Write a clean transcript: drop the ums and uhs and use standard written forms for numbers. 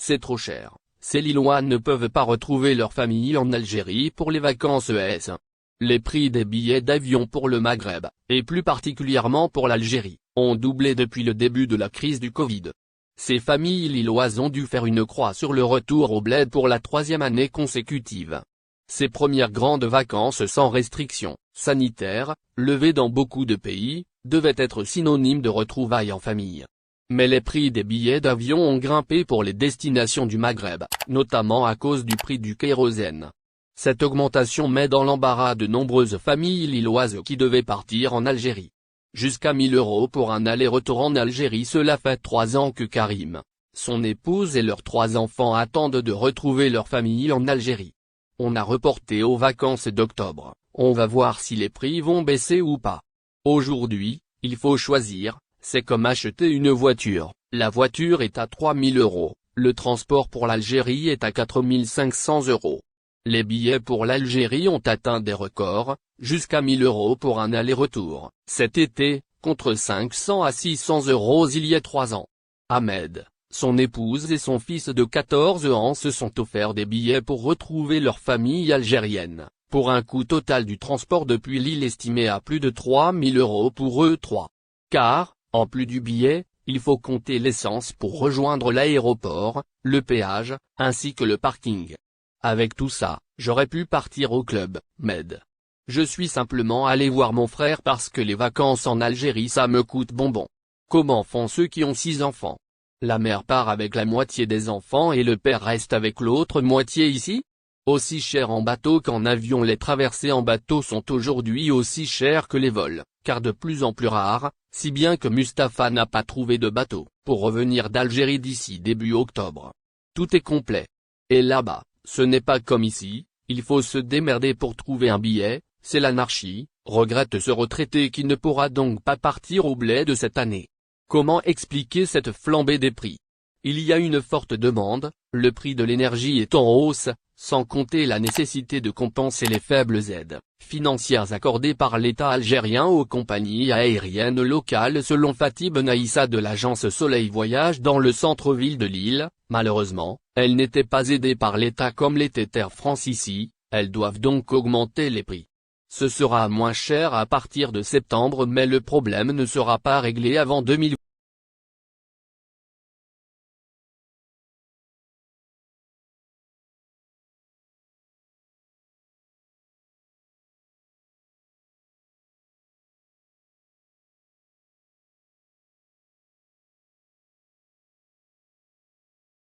c'est trop cher. Ces Lillois ne peuvent pas retrouver leur famille en Algérie pour les vacances ES. Les prix des billets d'avion pour le Maghreb, et plus particulièrement pour l'Algérie, ont doublé depuis le début de la crise du Covid. Ces familles lilloises ont dû faire une croix sur le retour au bled pour la 3e année consécutive. Ces premières grandes vacances sans restrictions sanitaires, levées dans beaucoup de pays, devaient être synonymes de retrouvailles en famille. Mais les prix des billets d'avion ont grimpé pour les destinations du Maghreb, notamment à cause du prix du kérosène. Cette augmentation met dans l'embarras de nombreuses familles lilloises qui devaient partir en Algérie. Jusqu'à 1 000 € pour un aller-retour en Algérie. Cela fait 3 ans que Karim, son épouse et leurs 3 enfants attendent de retrouver leur famille en Algérie. On a reporté aux vacances d'octobre, on va voir si les prix vont baisser ou pas. Aujourd'hui, il faut choisir, c'est comme acheter une voiture, la voiture est à 3 000 €, le transport pour l'Algérie est à 4 500 €. Les billets pour l'Algérie ont atteint des records, jusqu'à 1 000 € pour un aller-retour, cet été, contre 500 à 600 € il y a 3 ans. Ahmed, son épouse et son fils de 14 ans se sont offerts des billets pour retrouver leur famille algérienne, pour un coût total du transport depuis Lille estimé à plus de 3 000 € pour eux trois. Car, en plus du billet, il faut compter l'essence pour rejoindre l'aéroport, le péage, ainsi que le parking. Avec tout ça, j'aurais pu partir au club Med. Je suis simplement allé voir mon frère parce que les vacances en Algérie ça me coûte bonbon. Comment font ceux qui ont 6 enfants? La mère part avec la moitié des enfants et le père reste avec l'autre moitié ici? Aussi cher en bateau qu'en avion. Les traversées en bateau sont aujourd'hui aussi chères que les vols, car de plus en plus rares, si bien que Mustapha n'a pas trouvé de bateau pour revenir d'Algérie d'ici début octobre. Tout est complet. Et là-bas, ce n'est pas comme ici, il faut se démerder pour trouver un billet, c'est l'anarchie, regrette ce retraité qui ne pourra donc pas partir au bled cette année. Comment expliquer cette flambée des prix? Il y a une forte demande, le prix de l'énergie est en hausse, sans compter la nécessité de compenser les faibles aides financières accordées par l'État algérien aux compagnies aériennes locales. Selon Fatih Benaïssa de l'agence Soleil Voyage dans le centre-ville de Lille, malheureusement, elles n'étaient pas aidées par l'État comme l'était Air France ici, elles doivent donc augmenter les prix. Ce sera moins cher à partir de septembre mais le problème ne sera pas réglé avant 2020.